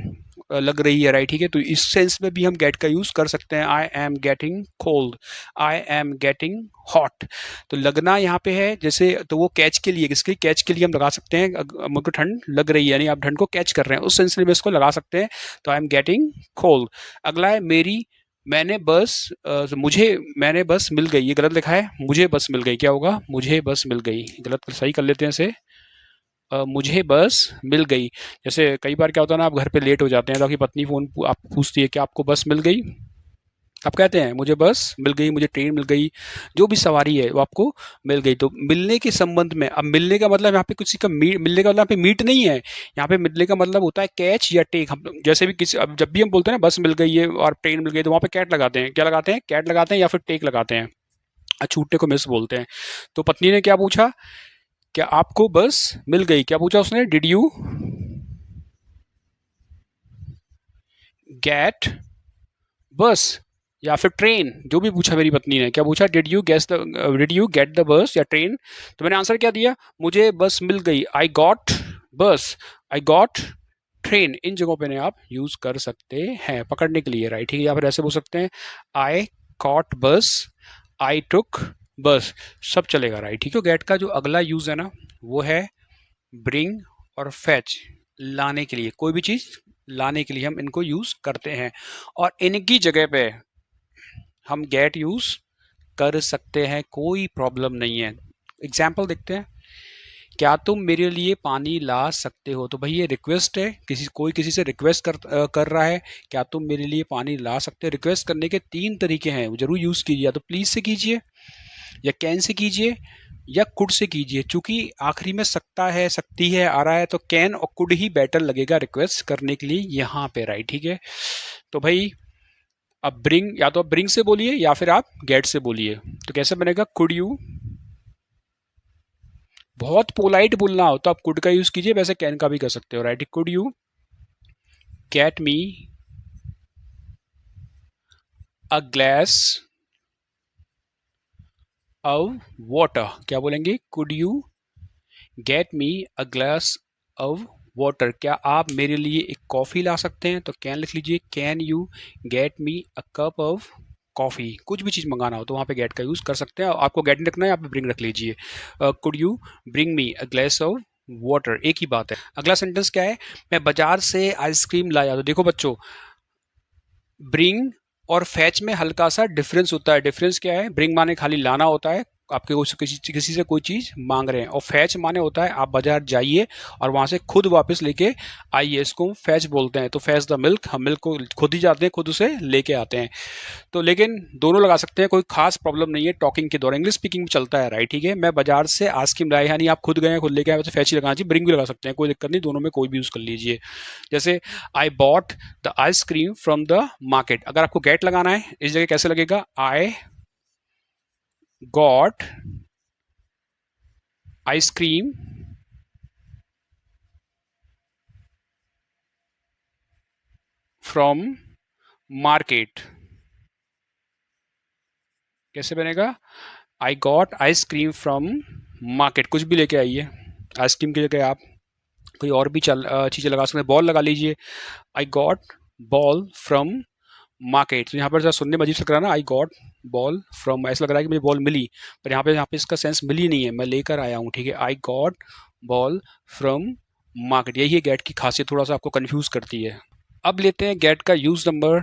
लग रही है, राइट? ठीक है, तो इस सेंस में भी हम गेट का यूज कर सकते हैं। आई am getting cold, I am getting hot. तो लगना यहाँ पे है जैसे, तो वो कैच के लिए, किसके कैच के लिए हम लगा सकते हैं? मुझको ठंड लग रही है, यानी आप ठंड को कैच कर रहे हैं, उस सेंस में इसको लगा सकते हैं। तो आई एम गेटिंग कोल्ड। अगला है मेरी, मैंने बस मुझे, मैंने बस मिल गई, ये गलत लिखा है, मुझे बस मिल गई। क्या होगा? मुझे बस मिल गई। गलत सही कर लेते हैं इसे। मुझे बस मिल गई। जैसे कई बार क्या होता है ना, आप घर पे लेट हो जाते हैं तो आपकी पत्नी फोन आप पूछती है कि आपको बस मिल गई। आप कहते हैं मुझे बस मिल गई, मुझे ट्रेन मिल गई, जो भी सवारी है वो आपको मिल गई। तो मिलने के संबंध में, अब मिलने का मतलब यहाँ पे किसी का मिलने का मतलब यहाँ पे मीट नहीं है। यहाँ पे मिलने का मतलब होता है कैच या टेक। हम जैसे भी किसी, अब जब भी हम बोलते हैं ना बस मिल गई है और ट्रेन मिल गई, तो वहाँ पे कैट लगाते हैं। क्या लगाते हैं? कैट लगाते हैं या फिर टेक लगाते हैं। छूटने को मिस बोलते हैं। तो पत्नी ने क्या पूछा? क्या आपको बस मिल गई? क्या पूछा उसने? डिड यू गेट बस या फिर ट्रेन, जो भी पूछा मेरी पत्नी ने। क्या पूछा? Did you get the bus या ट्रेन? तो मैंने आंसर क्या दिया? मुझे बस मिल गई। आई गॉट बस, आई गॉट ट्रेन। इन जगहों पे ने आप यूज कर सकते हैं पकड़ने के लिए, राइट? ठीक है, या फिर ऐसे बोल सकते हैं आई कॉट बस, आई टुक बस, सब चलेगा, राइट? ठीक है, गेट का जो अगला यूज है ना, वो है ब्रिंग और फैच, लाने के लिए। कोई भी चीज लाने के लिए हम इनको यूज करते हैं, और इनकी जगह पे हम गेट यूज कर सकते हैं, कोई प्रॉब्लम नहीं है। एग्जाम्पल देखते हैं, क्या तुम मेरे लिए पानी ला सकते हो? तो भाई ये रिक्वेस्ट है, कोई किसी से रिक्वेस्ट कर रहा है, क्या तुम मेरे लिए पानी ला सकते हो? रिक्वेस्ट करने के 3 तरीके हैं, जरूर यूज कीजिए। या तो प्लीज से कीजिए, या कैन से कीजिए, या कुड से कीजिए। चूंकि आखिरी में सकता है, सकती है आ रहा है, तो कैन और कुड ही बेटर लगेगा रिक्वेस्ट करने के लिए यहाँ पे, राइट? ठीक है, तो भाई अब ब्रिंग, या तो आप ब्रिंग से बोलिए या फिर आप गेट से बोलिए। तो कैसे बनेगा? कुड यू, बहुत पोलाइट बोलना हो तो आप कुड का यूज कीजिए, वैसे कैन का भी कर सकते हो, right? Could you get me a glass of water? क्या बोलेंगे? Could you get me a glass of water? क्या आप मेरे लिए एक कॉफ़ी ला सकते हैं? तो कैन लिख लीजिए, can you get me a cup of T? क्या आप मेरे लिए एक कप ऑफ टी ला सकते हैं? तो कैसे बनेगा? Can you get me a glass of water? क्या आप मेरे लिए एक कॉफ़ी ला सकते हैं? तो कैन लिख लीजिए, can you get me a cup of T? Coffee, कुछ भी चीज़ मंगाना हो तो वहाँ पे गेट का यूज़ कर सकते हैं। आपको गेट नहीं रखना है, आप ब्रिंग रख लीजिए। Could you bring me a glass of water, एक ही बात है। अगला सेंटेंस क्या है, मैं बाजार से आइसक्रीम लाया। तो देखो बच्चों, ब्रिंग और फैच में हल्का सा डिफरेंस होता है। डिफरेंस क्या है, ब्रिंग माने खाली लाना होता है, आपके किसी से कोई चीज़ मांग रहे हैं, और फैच माने होता है आप बाजार जाइए और वहाँ से खुद वापस लेके आइए, इसको फैच बोलते हैं। तो फैच द मिल्क, हम मिल्क को खुद ही जाते हैं, खुद उसे लेके आते हैं। तो लेकिन दोनों लगा सकते हैं, कोई खास प्रॉब्लम नहीं है टॉकिंग के दौरान, इंग्लिश स्पीकिंग में चलता है, राइट। ठीक है, मैं बाजार से आइसक्रीम लाया, यानी आप खुद गए खुद लेके आए, वैसे फैच ही लगाना चाहिए, ब्रिंग भी लगा सकते हैं, कोई दिक्कत नहीं, दोनों में कोई भी यूज़ कर लीजिए। जैसे I bought the ice cream from the market, अगर आपको गेट लगाना है इस जगह कैसे लगेगा, I got ice cream from market, कैसे बनेगा, I got ice cream from market, कुछ भी लेके आइए, आइसक्रीम की जगह आप कोई और भी चीज़ें लगा सकते हैं, बॉल लगा लीजिए, I got ball from market. तो यहाँ पर जरा सुनने में अजीब से लग रहा है ना, आई गॉट बॉल फ्रॉम, ऐसा लग रहा है कि मुझे बॉल मिली, पर यहाँ पे इसका सेंस मिली नहीं है, मैं लेकर आया हूँ। ठीक है, I got ball from market, यही है गेट की खासियत, थोड़ा सा आपको कंफ्यूज करती है। अब लेते हैं गेट का यूज नंबर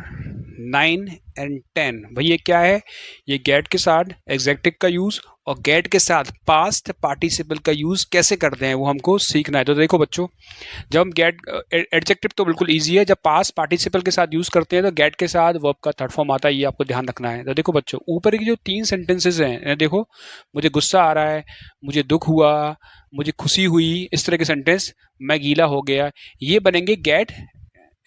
9 एंड 10। भाई ये क्या है, ये गेट के साथ एग्जेक्टिव का यूज और गेट के साथ पास्ट पार्टिसिपल का यूज कैसे करते हैं वो हमको सीखना है। तो देखो बच्चों, जब हम गेट, एडजेक्टिव तो बिल्कुल इजी है, जब पास्ट पार्टिसिपल के साथ यूज करते हैं तो गेट के साथ वर्ब का थर्ड फॉर्म आता है, ये आपको ध्यान रखना है। तो देखो बच्चों, ऊपर की जो 3 सेंटेंसेस हैं, देखो, मुझे गुस्सा आ रहा है, मुझे दुख हुआ, मुझे खुशी हुई, इस तरह के सेंटेंस, मैं गीला हो गया, ये बनेंगे गेट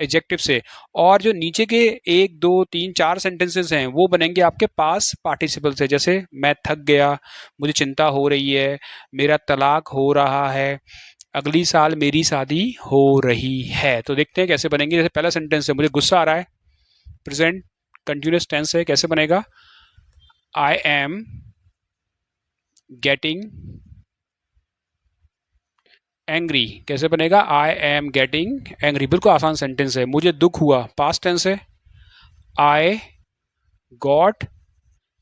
एडजेक्टिव से। और जो नीचे के 1 2 3 4 सेंटेंसेस हैं वो बनेंगे आपके पास पार्टिसिपल से, जैसे मैं थक गया, मुझे चिंता हो रही है, मेरा तलाक हो रहा है, अगली साल मेरी शादी हो रही है। तो देखते हैं कैसे बनेंगे। जैसे पहला सेंटेंस है, मुझे गुस्सा आ रहा है, प्रेजेंट कंटिन्यूअस टेंस है, कैसे बनेगा, आई एम गेटिंग एंग्री, कैसे बनेगा, आई एम गेटिंग एंग्री, बिल्कुल आसान सेंटेंस है। मुझे दुख हुआ, पास्ट टेंस है, आई गॉट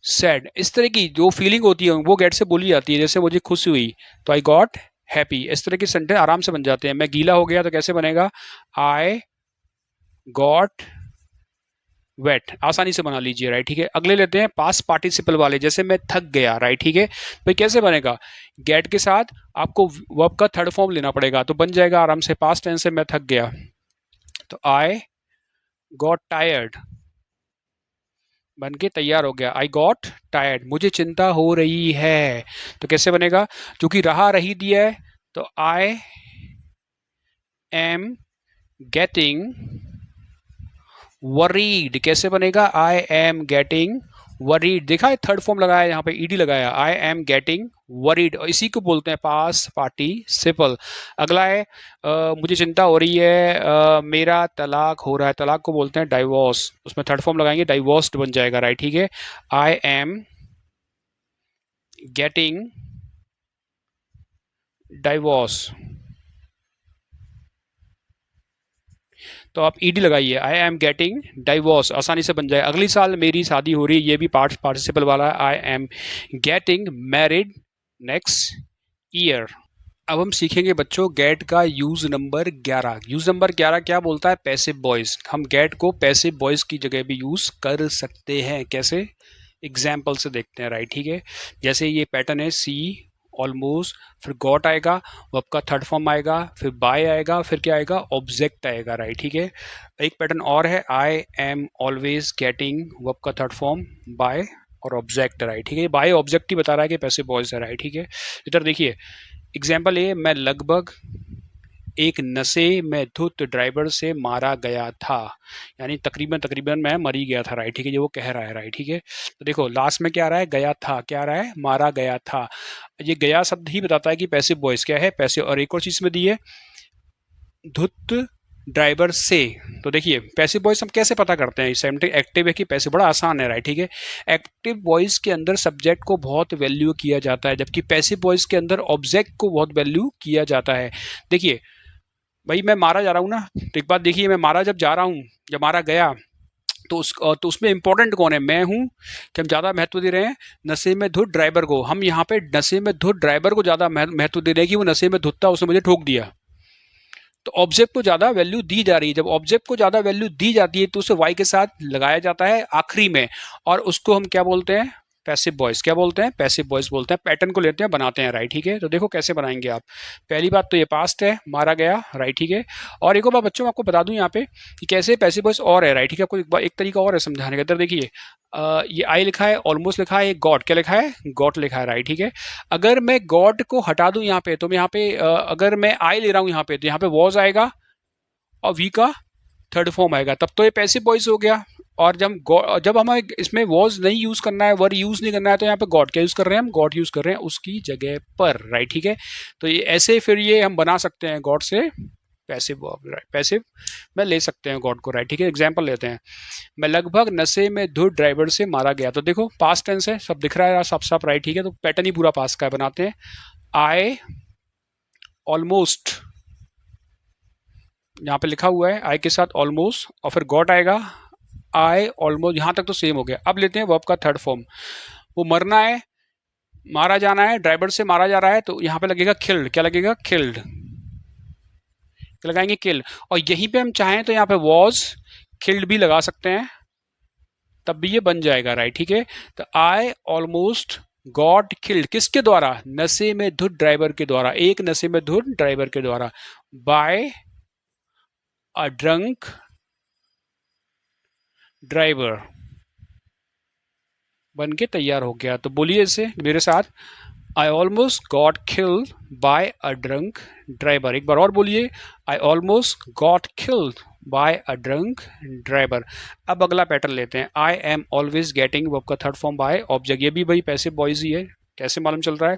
सैड। इस तरह की जो फीलिंग होती है वो गेट से बोली जाती है, जैसे मुझे खुशी हुई तो आई गॉट हैप्पी, इस तरह के सेंटेंस आराम से बन जाते हैं। मैं गीला हो गया तो कैसे बनेगा, आई गॉट वेट, आसानी से बना लीजिए, राइट। ठीक है, अगले लेते हैं पास्ट पार्टिसिपल वाले, जैसे मैं थक गया, राइट। ठीक है, भाई कैसे बनेगा, गेट के साथ आपको वर्ब का थर्ड फॉर्म लेना पड़ेगा, तो बन जाएगा आराम से, पास्ट टेंस से मैं थक गया तो आई गॉट टायर्ड, बन के तैयार हो गया, आई गॉट टायर्ड। मुझे चिंता हो रही है तो कैसे बनेगा, क्योंकि रहा रही दिया है तो आई एम गेटिंग वरीड, कैसे बनेगा, आई एम गेटिंग वरीड। देखा है, थर्ड फॉर्म लगाया, यहाँ पे ईडी लगाया, आई एम गेटिंग वरीड, और इसी को बोलते हैं पास पार्टिसिपल। अगला है मुझे चिंता हो रही है, मेरा तलाक हो रहा है, तलाक को बोलते हैं डाइवोर्स, उसमें थर्ड फॉर्म लगाएंगे, डाइवोर्स्ड बन जाएगा, राइट। ठीक है, आई एम गेटिंग डाइवोर्स, तो आप ईडी लगाइए, आई एम गेटिंग डाइवोर्स, आसानी से बन जाए। अगली साल मेरी शादी हो रही है, ये भी पार्टिसिपल वाला है, I am getting married next year. अब हम सीखेंगे बच्चों गेट का यूज नंबर 11। यूज नंबर 11 क्या बोलता है, पैसिव वॉइस। हम गेट को पैसिव वॉइस की जगह भी यूज कर सकते हैं, कैसे, एग्जाम्पल से देखते हैं, राइट। ठीक है, जैसे ये पैटर्न है, सी ऑलमोस्ट, फिर गॉट आएगा, वर्ब का थर्ड फॉर्म आएगा, फिर बाय आएगा, फिर क्या आएगा, ऑब्जेक्ट आएगा, राइट। ठीक है, एक पैटर्न और है, I am always getting, verb का थर्ड फॉर्म बाय और ऑब्जेक्ट, राइट। ठीक है, बाय ऑब्जेक्ट ही बता रहा है कि पैसिव वॉइस है, राइट। ठीक है, इधर देखिए एग्जाम्पल ये, मैं लगभग एक नशे में धुत ड्राइवर से मारा गया था, यानी तकरीबन तकरीबन मैं मरी गया था, राइट। ठीक है, ये वो कह रहा है, राइट। ठीक है, तो देखो लास्ट में क्या आ रहा है, गया था, क्या आ रहा है, मारा गया था। ये गया शब्द ही बताता है कि पैसिव वॉइस क्या है, पैसिव। और एक और चीज में दी है, धुत ड्राइवर से। तो देखिए पैसिव वॉइस हम कैसे पता करते हैं, सेमेंटिक एक्टिव है कि पैसिव, बड़ा आसान है, राइट। ठीक है, एक्टिव वॉइस के अंदर सब्जेक्ट को बहुत वैल्यू किया जाता है, जबकि पैसिव वॉइस के अंदर ऑब्जेक्ट को बहुत वैल्यू किया जाता है। देखिए भाई मैं मारा जा रहा हूँ ना, तो एक बात देखिए, मैं मारा जब जा रहा हूँ, जब मारा गया तो उसमें इंपॉर्टेंट कौन है, मैं हूं कि हम ज़्यादा महत्व दे रहे हैं नशे में धुत ड्राइवर को। हम यहाँ पे नशे में धुत ड्राइवर को ज़्यादा महत्व दे रहे हैं कि वो नशे में धुत था, उसने मुझे ठोक दिया। तो ऑब्जेक्ट को ज़्यादा वैल्यू दी जा रही है। जब ऑब्जेक्ट को ज़्यादा वैल्यू दी जाती है तो उसे वाई के साथ लगाया जाता है आखिरी में, और उसको हम क्या बोलते हैं, पैसिव वॉइस। क्या बोलते हैं, पैसिव वॉइस बोलते हैं। पैटर्न को लेते हैं, बनाते हैं, राइट, ठीक है। तो देखो कैसे बनाएंगे आप। पहली बात तो ये पास्ट है, मारा गया, राइट, ठीक है। और एक और बात बच्चों, आपको बता दूं यहाँ पे कि कैसे पैसिव वॉइस और है, राइट, ठीक है। आपको एक तरीका और है समझाने का। इधर देखिए, ये आई लिखा है, ऑलमोस्ट लिखा है, गॉड क्या लिखा है, गॉट लिखा है, राइट, ठीक है। अगर मैं गॉड को हटा दूं यहाँ पे, तो मैं यहाँ पे अगर मैं आई ले रहा हूँ यहाँ पे, तो यहाँ पे वॉज आएगा और वी का थर्ड फॉर्म आएगा, तब तो ये पैसिव वॉइस हो गया। और जब हमें इसमें वॉज नहीं यूज करना है, वर यूज नहीं करना है, तो यहाँ पे गॉड क्या यूज कर रहे हैं, हम गॉड यूज कर रहे हैं उसकी जगह पर, राइट, ठीक है। तो ये ऐसे फिर ये हम बना सकते हैं गॉड से पैसिव वर्ब, राइट, पैसिव में ले सकते हैं गॉड को, राइट, ठीक है। एग्जाम्पल लेते हैं, मैं लगभग नशे में धुत ड्राइवर से मारा गया। तो देखो पास्ट टेंस है, सब दिख रहा है साफ साफ, राइट, ठीक है। तो पैटर्न ही पूरा पास्ट का है, बनाते हैं। आई ऑलमोस्ट, यहाँ पे लिखा हुआ है आई के साथ ऑलमोस्ट, और फिर गॉट आएगा, आई ऑलमोस्ट, यहाँ तक तो सेम हो गया। अब लेते हैं वर्ब का थर्ड फॉर्म। वो मरना है, मारा जाना है, ड्राइवर से मारा जा रहा है, तो यहाँ पे लगेगा किल्ड। क्या लगेगा, किल्ड, लगाएंगे किल। और यहीं पे हम चाहें तो यहाँ पे वॉज किल्ड भी लगा सकते हैं, तब भी ये बन जाएगा, राइट, ठीक है। तो आई ऑलमोस्ट गॉट किल्ड, किसके द्वारा, नशे में धुत ड्राइवर के द्वारा, एक नशे में धुत ड्राइवर के द्वारा, बाय अ ड्रंक ड्राइवर, बन के तैयार हो गया। तो बोलिए इसे मेरे साथ, I almost got killed by a drunk driver. एक बार और बोलिए, I almost got killed by a drunk driver. अब अगला पैटर्न लेते हैं, आई एम ऑलवेज गेटिंग, वर्ब का थर्ड फॉर्म बाय ऑब्जेक्ट। ये भी भाई पैसिव वॉइस ही है। कैसे मालूम चल रहा है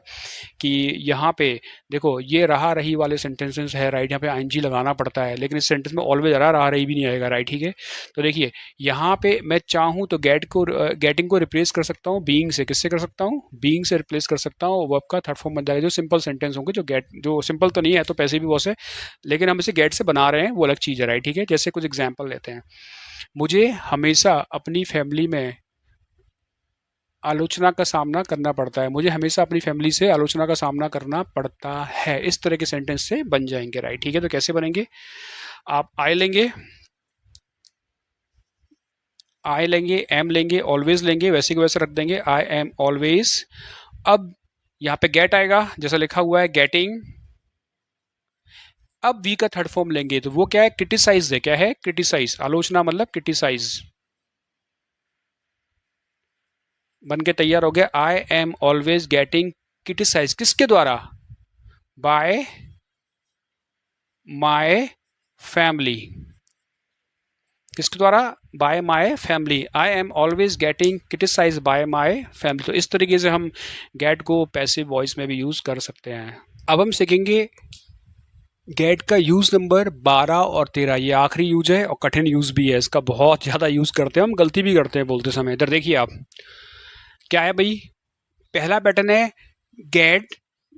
कि यहाँ पे देखो ये रहा रही वाले सेंटेंसेस है, राइट, यहाँ पे आईएनजी लगाना पड़ता है, लेकिन इस सेंटेंस में ऑलवेज रहा रही भी नहीं आएगा, राइट, ठीक है। तो देखिए यहाँ पे मैं चाहूँ तो गेटिंग को रिप्लेस कर सकता हूँ बीइंग से। किससे कर सकता हूँ, बीइंग से रिप्लेस कर सकता हूँ। वर्ब का थर्ड फॉर्म बन जाएगा, जो सिंपल सेंटेंस होंगे, जो सिंपल तो नहीं है तो पैसे भी बहुत है, लेकिन हम इसे गेट से बना रहे हैं, वो अलग चीज़ है, राइट, ठीक है। जैसे कुछ एग्जाम्पल लेते हैं, मुझे हमेशा अपनी फैमिली में आलोचना का सामना करना पड़ता है, मुझे हमेशा अपनी फैमिली से आलोचना का सामना करना पड़ता है। इस तरह के सेंटेंस से बन जाएंगे, राइट, ठीक है। तो कैसे बनेंगे, आप आई लेंगे, एम लेंगे, ऑलवेज लेंगे, वैसे के वैसे रख देंगे, आई एम ऑलवेज। अब यहाँ पे गेट आएगा, जैसा लिखा हुआ है गेटिंग। अब वी का थर्ड फॉर्म लेंगे, तो वो क्या है, क्रिटिसाइज है। क्या है, क्रिटिसाइज, आलोचना मतलब क्रिटिसाइज, बन के तैयार हो गया। I am always getting criticise, किसके द्वारा, बाय माय फैमिली, किसके द्वारा, by my family. I am always getting criticise by my family. तो इस तरीके से हम गेट को पैसिव वॉइस में भी यूज कर सकते हैं। अब हम सीखेंगे गेट का यूज नंबर 12 और 13। ये आखिरी यूज है और कठिन यूज भी है, इसका बहुत ज़्यादा यूज करते हैं हम, गलती भी करते हैं बोलते समय। इधर देखिए आप, क्या है भाई, पहला पैटर्न है गेट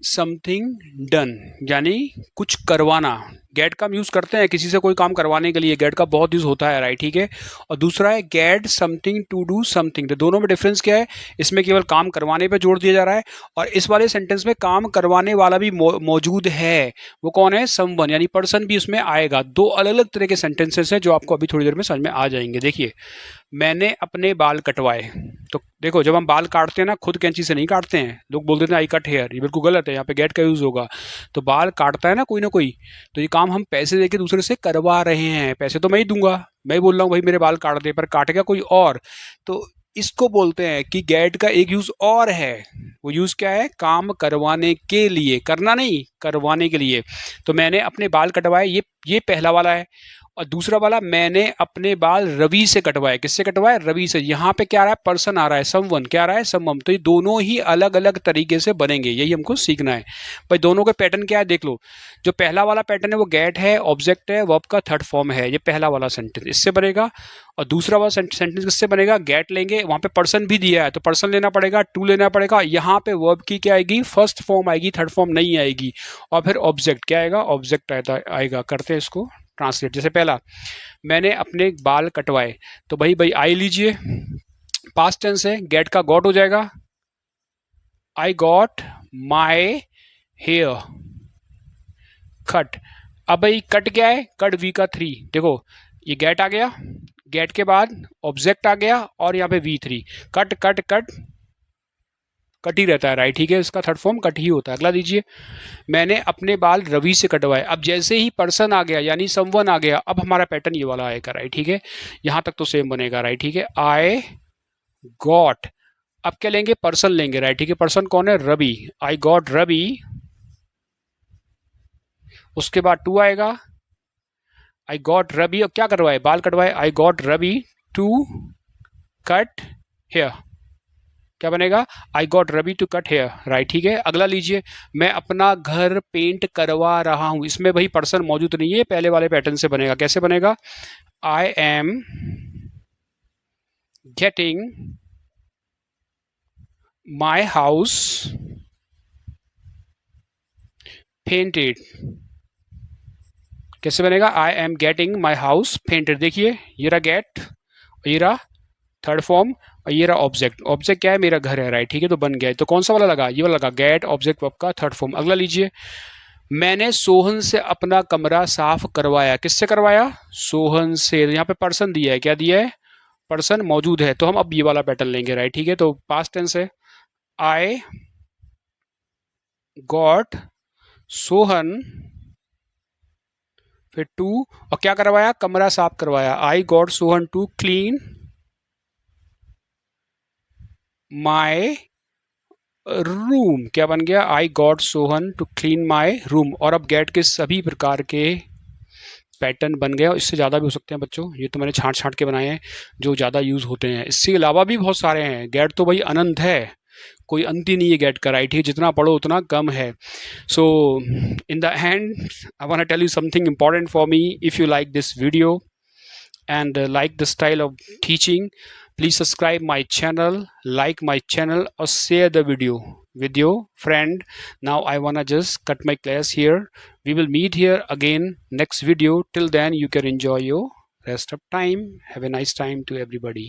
समथिंग डन, यानी कुछ करवाना। गेट का हम यूज करते हैं किसी से कोई काम करवाने के लिए, गेट का बहुत यूज होता है, राइट, ठीक है। और दूसरा है get something to do something. तो दोनों में डिफरेंस क्या है, इसमें केवल काम करवाने पे जोर दिया जा रहा है, और इस वाले सेंटेंस में काम करवाने वाला भी मौजूद है। वो कौन है, समवन, यानी पर्सन भी उसमें आएगा। दो अलग अलग तरह के सेंटेंसेस हैं जो आपको अभी थोड़ी देर में समझ में आ जाएंगे। देखिए, मैंने अपने बाल कटवाए। तो देखो, जब हम बाल काटते हैं ना, खुद कैंची से नहीं काटते हैं। लोग बोल देते हैं आई कट हेयर, ये बिल्कुल गलत है, यहाँ पे गेट का यूज होगा। तो बाल काटता है ना कोई, तो ये काम हम पैसे देके दूसरे से करवा रहे हैं। पैसे तो मैं ही दूंगा, मैं ही बोल रहा हूँ भाई मेरे बाल काट दे, पर काटेगा कोई और। तो इसको बोलते हैं कि गेट का एक यूज और है। वो यूज क्या है, काम करवाने के लिए, करना नहीं, करवाने के लिए। तो मैंने अपने बाल कटवाए, ये पहला वाला है। और दूसरा वाला, मैंने अपने बाल रवि से कटवाए। किससे कटवाए, रवि से। यहाँ पे क्या आ रहा है, पर्सन आ रहा है, समवन, क्या आ रहा है, समम। तो ये दोनों ही अलग अलग तरीके से बनेंगे, यही हमको सीखना है भाई। दोनों का पैटर्न क्या है देख लो। जो पहला वाला पैटर्न है वो गेट है, ऑब्जेक्ट है, वर्ब का थर्ड फॉर्म है, ये पहला वाला सेंटेंस इससे बनेगा। और दूसरा वाला सेंटेंस किससे बनेगा, गेट लेंगे, वहाँ पे पर्सन भी दिया है तो पर्सन लेना पड़ेगा, टू लेना पड़ेगा। यहाँ पे वर्ब की क्या आएगी, फर्स्ट फॉर्म आएगी, थर्ड फॉर्म नहीं आएगी। और फिर ऑब्जेक्ट क्या आएगा, ऑब्जेक्ट आएगा। करते हैं इसको, ट्रांसलेट। जैसे पहला, मैंने अपने बाल कटवाए, तो भाई आई लीजिए, पास्ट टेंस है, गेट का गॉट हो जाएगा, I got my hair cut. अब भाई कट क्या है, कट वी का 3, देखो ये गेट आ गया, गेट के बाद ऑब्जेक्ट आ गया और यहाँ पे V3, cut cut cut cut ही रहता है, राइट, ठीक है, इसका थर्ड फॉर्म कट ही होता है। अगला दीजिए, मैंने अपने बाल रवि से कटवाए। अब जैसे ही पर्सन आ गया यानी समवन आ गया, अब हमारा पैटर्न ये वाला आएगा, राइट, ठीक है, यहाँ तक तो सेम बनेगा, राइट, ठीक है, आई गॉट, अब क्या लेंगे, पर्सन लेंगे, राइट, ठीक है, पर्सन कौन है, रवि, आई गॉट रवि, उसके बाद टू आएगा, आई गॉट रवि, अब क्या करवाए, बाल कटवाए, I got Ravi to cut hair, क्या बनेगा, I got Ravi to cut hair, right, ठीक है। अगला लीजिए, मैं अपना घर पेंट करवा रहा हूं, इसमें भाई पर्सन मौजूद नहीं है, पहले वाले पैटर्न से बनेगा, कैसे बनेगा, I am getting my house painted, कैसे बनेगा, I am getting my house painted. देखिए ये रहा गेट, ये रहा थर्ड फॉर्म, और ये रहा ऑब्जेक्ट, ऑब्जेक्ट क्या है, मेरा घर है, राइट, ठीक है, तो बन गया। तो कौन सा वाला लगा, ये वाला लगा, गेट ऑब्जेक्ट वर्ब का थर्ड फॉर्म। अगला लीजिए, मैंने सोहन से अपना कमरा साफ करवाया, किससे करवाया, सोहन से, यहाँ पे पर्सन दिया है, क्या दिया है, पर्सन मौजूद है, तो हम अब ये वाला पैटर्न लेंगे, राइट, ठीक है, तो पास्ट टेंस है, आई गॉट सोहन, फिर टू, और क्या करवाया, कमरा साफ करवाया, I got Sohan to clean my room, क्या बन गया, I got Sohan to clean my room. और अब गेट के सभी प्रकार के पैटर्न बन गए, और इससे ज़्यादा भी हो सकते हैं बच्चों, ये तो मैंने छांट छांट के बनाए हैं जो ज़्यादा यूज़ होते हैं, इसके अलावा भी बहुत सारे हैं, गेट तो भाई अनंत है, कोई अंत ही नहीं है गेट का, राइट, है, जितना पढ़ो उतना कम है। So in the end I want to tell you something important for me. If you like this video and like the style of teaching, please subscribe my channel, like my channel, or share the video with your friend. Now I wanna just cut my class here. We will meet here again next video. Till then you can enjoy your rest of time. Have a nice time to everybody.